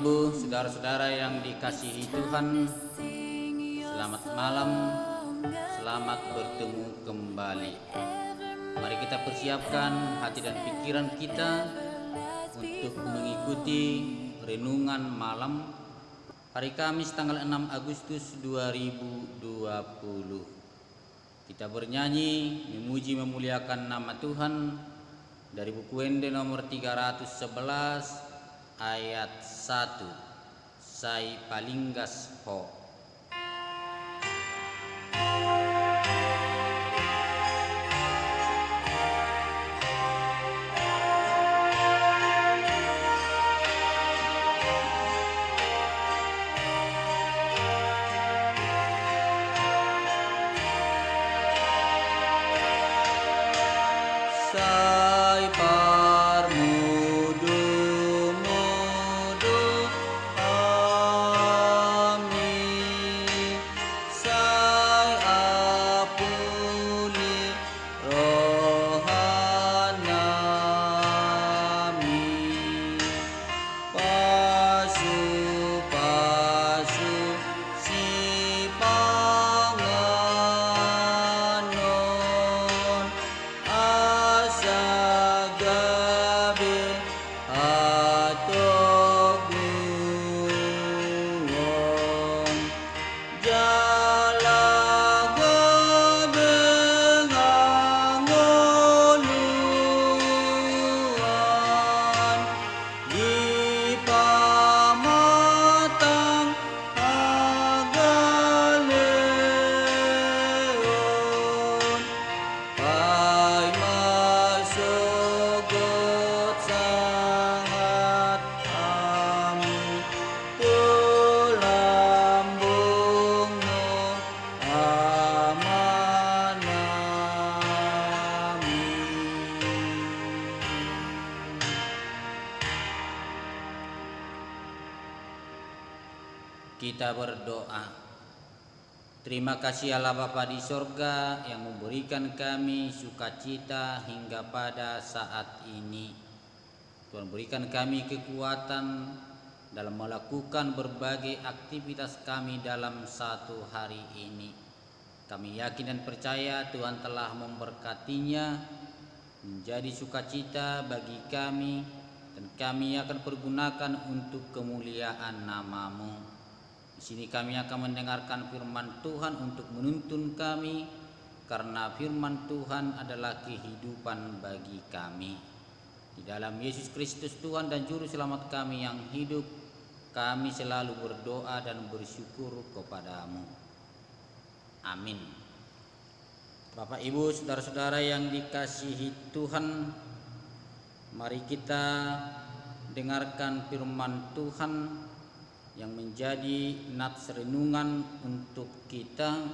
Ibu, saudara-saudara yang dikasihi Tuhan, selamat malam, selamat bertemu kembali. Mari kita persiapkan hati dan pikiran kita untuk mengikuti renungan malam hari Kamis tanggal 6 Agustus 2020. Kita bernyanyi, memuji, memuliakan nama Tuhan dari buku Wende nomor 311 ayat 1. Sai palinggas ho. Sai parmudu mudu ami, sai apuli rohanami, pasu pasu si panganon asagabe atoguon jalagabe ngangoluan di pamatang agaleon pai masugot sangat ami tulambungmu amanami. Kita berdoa. Terima kasih Allah Bapa di sorga yang memberikan kami sukacita hingga pada saat ini. Tuhan berikan kami kekuatan dalam melakukan berbagai aktivitas kami dalam satu hari ini. Kami yakin dan percaya Tuhan telah memberkatinya menjadi sukacita bagi kami, dan kami akan pergunakan untuk kemuliaan nama-Mu. Di sini kami akan mendengarkan firman Tuhan untuk menuntun kami, karena firman Tuhan adalah kehidupan bagi kami. Di dalam Yesus Kristus Tuhan dan Juru Selamat kami yang hidup, kami selalu berdoa dan bersyukur kepadamu. Amin. Bapak, Ibu, saudara-saudara yang dikasihi Tuhan, mari kita dengarkan firman Tuhan yang menjadi nats renungan untuk kita,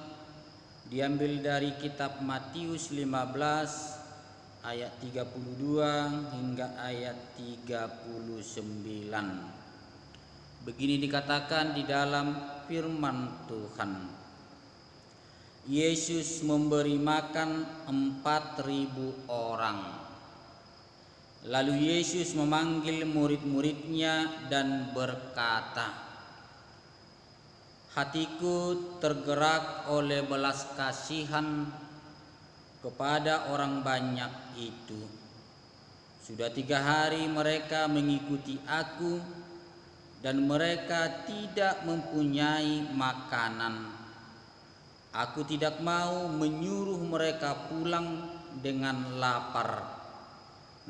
diambil dari kitab Matius 15 ayat 32 hingga ayat 39. Begini dikatakan di dalam firman Tuhan. Yesus memberi makan 4.000 orang. Lalu Yesus memanggil murid-muridnya dan berkata, hatiku tergerak oleh belas kasihan kepada orang banyak itu. Sudah 3 hari mereka mengikuti aku, dan mereka tidak mempunyai makanan. Aku tidak mau menyuruh mereka pulang dengan lapar.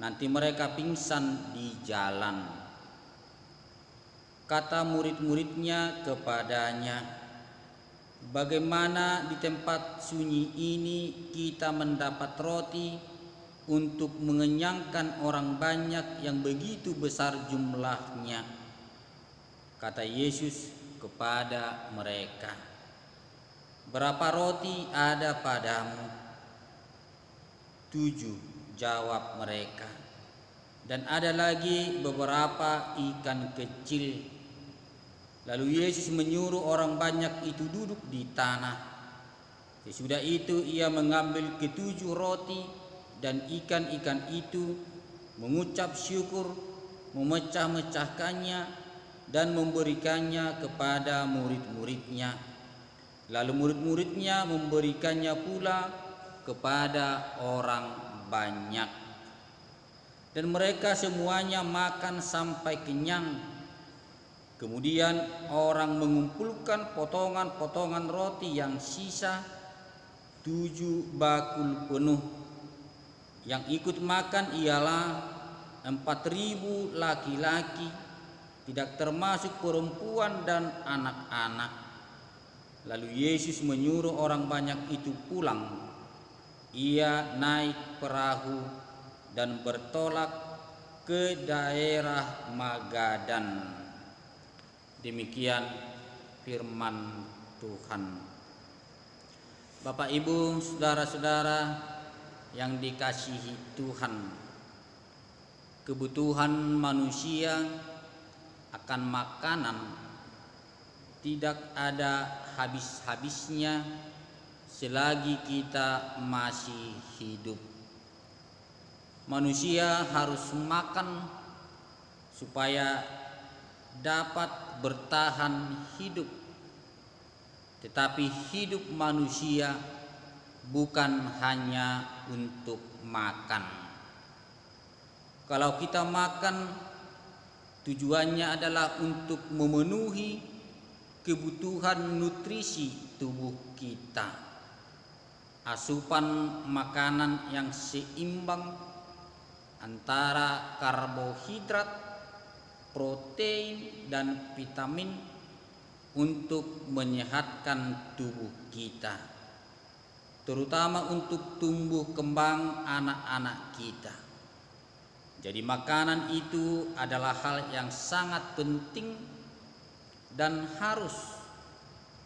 Nanti mereka pingsan di jalan. Kata murid-muridnya kepadanya, bagaimana di tempat sunyi ini kita mendapat roti untuk mengenyangkan orang banyak yang begitu besar jumlahnya? Kata Yesus kepada mereka, berapa roti ada padamu? 7, jawab mereka. Dan ada lagi beberapa ikan kecil. Lalu Yesus menyuruh orang banyak itu duduk di tanah. Sesudah itu ia mengambil ke-7 roti dan ikan-ikan itu, mengucap syukur, memecah-mecahkannya, dan memberikannya kepada murid-muridnya. Lalu murid-muridnya memberikannya pula kepada orang banyak. Dan mereka semuanya makan sampai kenyang. Kemudian orang mengumpulkan potongan-potongan roti yang sisa 7 bakul penuh. Yang ikut makan ialah 4.000 laki-laki, tidak termasuk perempuan dan anak-anak. Lalu Yesus menyuruh orang banyak itu pulang. Ia naik perahu dan bertolak ke daerah Magadan. Demikian firman Tuhan. Bapak, Ibu, saudara-saudara yang dikasihi Tuhan, kebutuhan manusia akan makanan tidak ada habis-habisnya selagi kita masih hidup. Manusia harus makan supaya dapat bertahan hidup. Tetapi hidup manusia bukan hanya untuk makan. Kalau kita makan, tujuannya adalah untuk memenuhi kebutuhan nutrisi tubuh kita. Asupan makanan yang seimbang antara karbohidrat, protein, dan vitamin untuk menyehatkan tubuh kita, terutama untuk tumbuh kembang anak-anak kita. Jadi makanan itu adalah hal yang sangat penting dan harus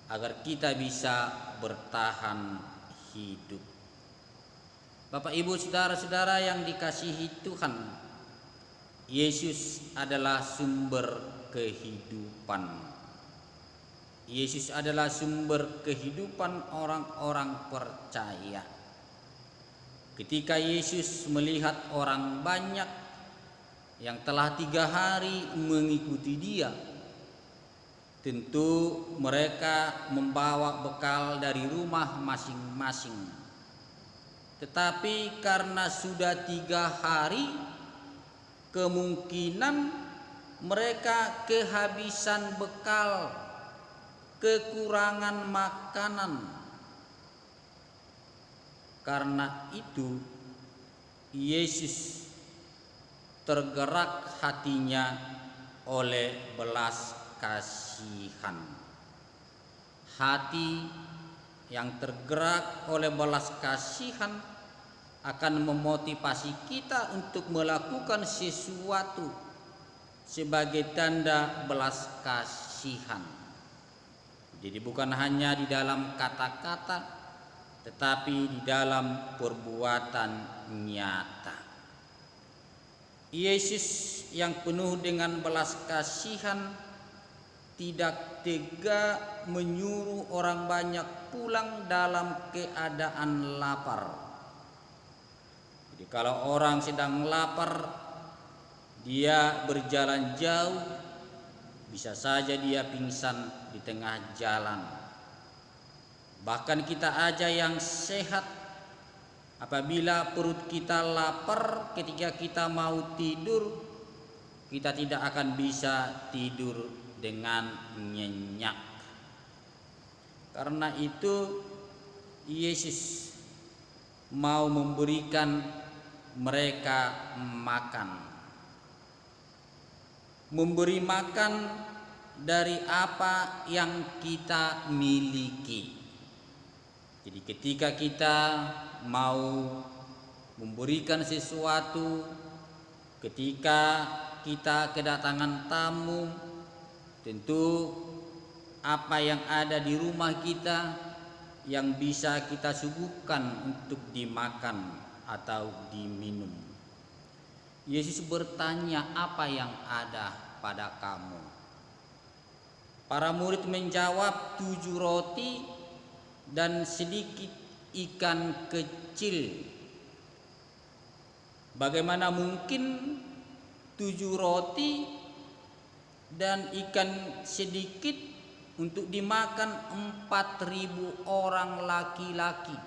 agar kita bisa bertahan hidup. Bapak, Ibu, saudara-saudara yang dikasihi Tuhan, Yesus adalah sumber kehidupan. Yesus adalah sumber kehidupan orang-orang percaya. Ketika Yesus melihat orang banyak yang telah 3 hari mengikuti Dia, tentu mereka membawa bekal dari rumah masing-masing. Tetapi karena sudah 3 hari, kemungkinan mereka kehabisan bekal, kekurangan makanan. Karena itu Yesus tergerak hatinya oleh belas kasihan. Hati yang tergerak oleh belas kasihan akan memotivasi kita untuk melakukan sesuatu sebagai tanda belas kasihan. Jadi bukan hanya di dalam kata-kata, tetapi di dalam perbuatan nyata. Yesus yang penuh dengan belas kasihan tidak tega menyuruh orang banyak pulang dalam keadaan lapar. Jadi kalau orang sedang lapar, dia berjalan jauh, bisa saja dia pingsan di tengah jalan. Bahkan kita aja yang sehat, apabila perut kita lapar, ketika kita mau tidur, kita tidak akan bisa tidur dengan nyenyak. Karena itu Yesus mau memberikan mereka makan. Memberi makan dari apa yang kita miliki. Jadi ketika kita mau memberikan sesuatu, ketika kita kedatangan tamu, tentu apa yang ada di rumah kita yang bisa kita suguhkan untuk dimakan atau diminum. Yesus bertanya, apa yang ada pada kamu? Para murid menjawab, 7 roti dan sedikit ikan kecil. Bagaimana mungkin 7 roti dan ikan sedikit untuk dimakan 4.000 orang laki-laki,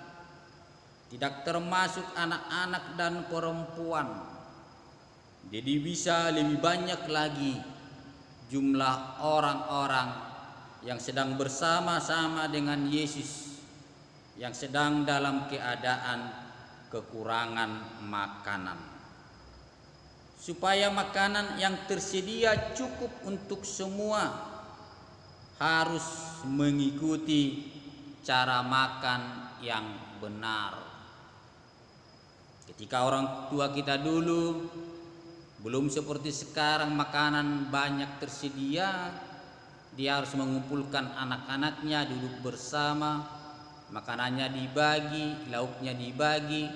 tidak termasuk anak-anak dan perempuan. Jadi bisa lebih banyak lagi jumlah orang-orang yang sedang bersama-sama dengan Yesus, yang sedang dalam keadaan kekurangan makanan. Supaya makanan yang tersedia cukup untuk semua, harus mengikuti cara makan yang benar. Ketika orang tua kita dulu belum seperti sekarang makanan banyak tersedia, dia harus mengumpulkan anak-anaknya duduk bersama, makanannya dibagi, lauknya dibagi,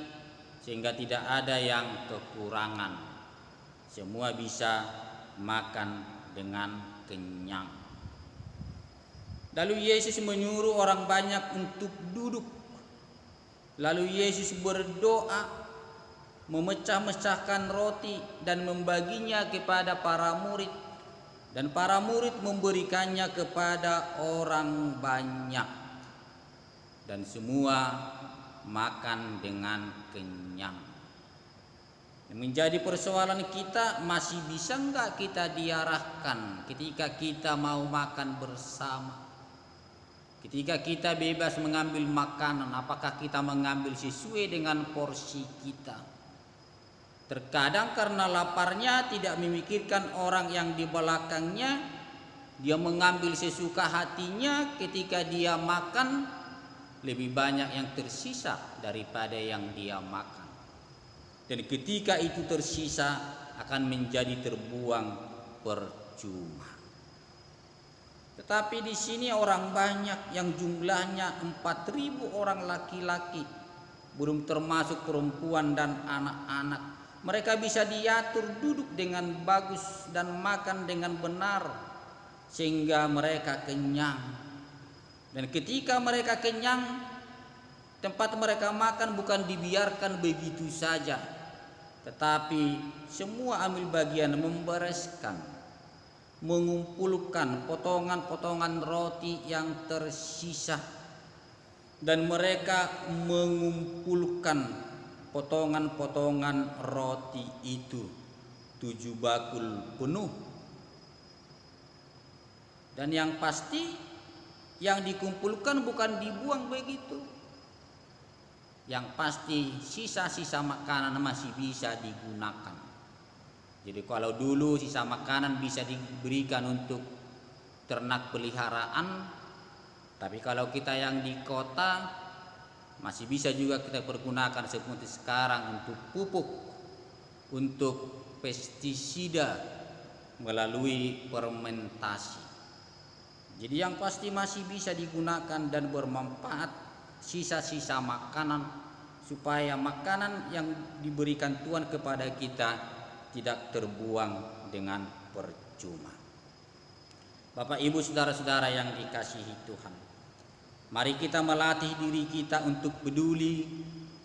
sehingga tidak ada yang kekurangan. Semua bisa makan dengan kenyang. Lalu Yesus menyuruh orang banyak untuk duduk. Lalu Yesus berdoa, memecah-mecahkan roti dan membaginya kepada para murid, dan para murid memberikannya kepada orang banyak, dan semua makan dengan kenyang. Menjadi persoalan kita, masih bisa enggak kita diarahkan ketika kita mau makan bersama? Ketika kita bebas mengambil makanan, apakah kita mengambil sesuai dengan porsi kita? Terkadang karena laparnya tidak memikirkan orang yang di belakangnya, dia mengambil sesuka hatinya. Ketika dia makan, lebih banyak yang tersisa daripada yang dia makan. Dan ketika itu tersisa akan menjadi terbuang percuma. Tetapi di sini orang banyak yang jumlahnya 4.000 orang laki-laki, belum termasuk perempuan dan anak-anak. Mereka bisa diatur duduk dengan bagus dan makan dengan benar sehingga mereka kenyang. Dan ketika mereka kenyang, tempat mereka makan bukan dibiarkan begitu saja, tetapi semua ambil bagian membereskan, mengumpulkan potongan-potongan roti yang tersisa, dan mereka mengumpulkan potongan-potongan roti itu 7 bakul penuh. Dan yang pasti yang dikumpulkan bukan dibuang begitu. Yang pasti sisa-sisa makanan masih bisa digunakan. Jadi kalau dulu sisa makanan bisa diberikan untuk ternak peliharaan, tapi kalau kita yang di kota masih bisa juga kita pergunakan seperti sekarang untuk pupuk, untuk pestisida melalui fermentasi. Jadi yang pasti masih bisa digunakan dan bermanfaat sisa-sisa makanan, supaya makanan yang diberikan Tuhan kepada kita tidak terbuang dengan percuma. Bapak, Ibu, saudara-saudara yang dikasihi Tuhan, mari kita melatih diri kita untuk peduli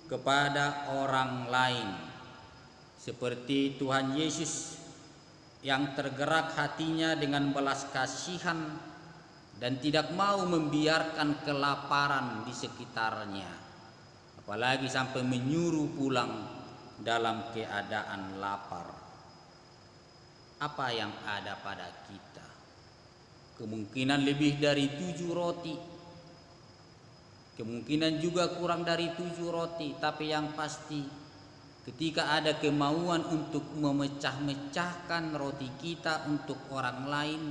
kepada orang lain, seperti Tuhan Yesus yang tergerak hatinya dengan belas kasihan dan tidak mau membiarkan kelaparan di sekitarnya, apalagi sampai menyuruh pulang dalam keadaan lapar. Apa yang ada pada kita? Kemungkinan lebih dari 7 roti, kemungkinan juga kurang dari 7 roti, tapi yang pasti ketika ada kemauan untuk memecah-mecahkan roti kita untuk orang lain,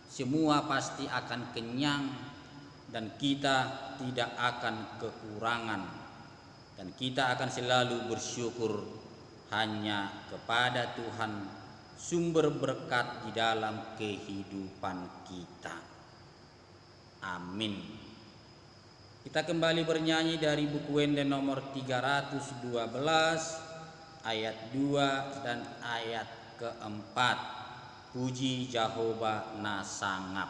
semua pasti akan kenyang dan kita tidak akan kekurangan, dan kita akan selalu bersyukur hanya kepada Tuhan, sumber berkat di dalam kehidupan kita. Amin. Kita kembali bernyanyi dari buku Wende nomor 312 ayat 2 dan ayat keempat. Puji Jehovah na sangap.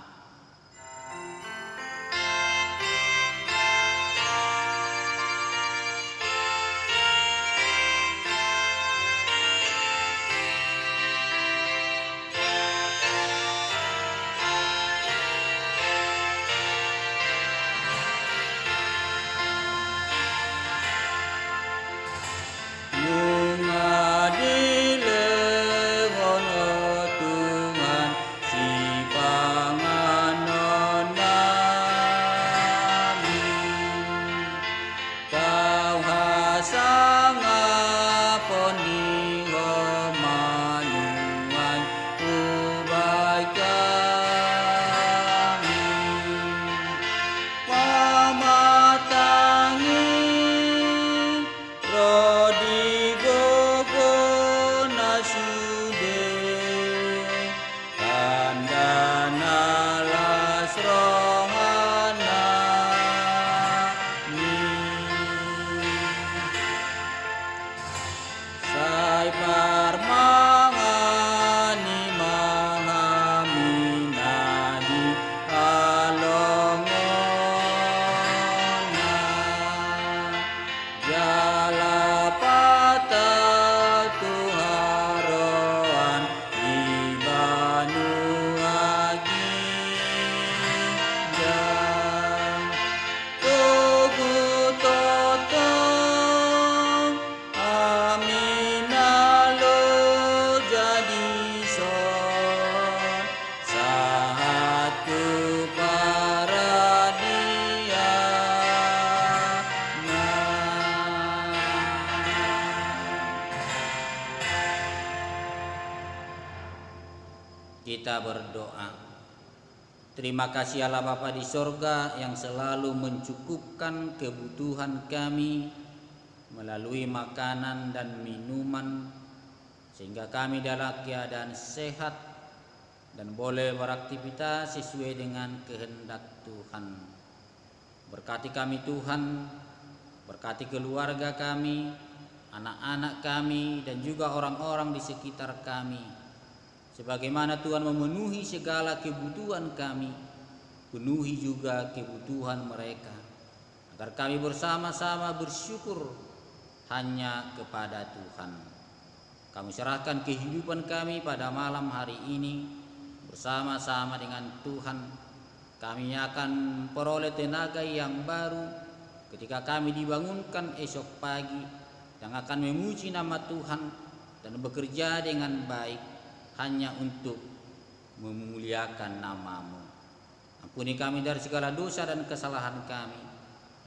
kita berdoa. Terima kasih Allah Bapa di sorga yang selalu mencukupkan kebutuhan kami melalui makanan dan minuman, sehingga kami dalam keadaan sehat dan boleh beraktivitas sesuai dengan kehendak Tuhan. Berkati kami Tuhan, berkati keluarga kami, anak-anak kami, dan juga orang-orang di sekitar kami. Sebagaimana Tuhan memenuhi segala kebutuhan kami, penuhi juga kebutuhan mereka, agar kami bersama-sama bersyukur hanya kepada Tuhan. Kami serahkan kehidupan kami pada malam hari ini bersama-sama dengan Tuhan. Kami akan peroleh tenaga yang baru ketika kami dibangunkan esok pagi, yang akan memuji nama Tuhan dan bekerja dengan baik hanya untuk memuliakan nama-Mu. Ampuni kami dari segala dosa dan kesalahan kami,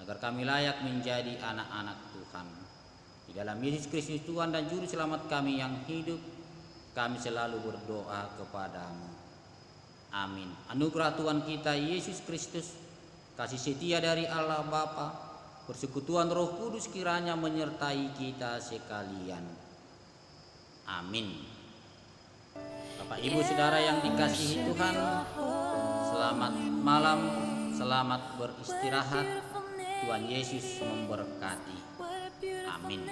agar kami layak menjadi anak-anak Tuhan. Di dalam Yesus Kristus Tuhan dan Juru Selamat kami yang hidup, kami selalu berdoa kepada-Mu. Amin. Anugerah Tuhan kita Yesus Kristus, kasih setia dari Allah Bapa, persekutuan Roh Kudus kiranya menyertai kita sekalian. Amin. Bapak Ibu Saudara yang dikasihi Tuhan, selamat malam, selamat beristirahat. Tuhan Yesus memberkati. Amin.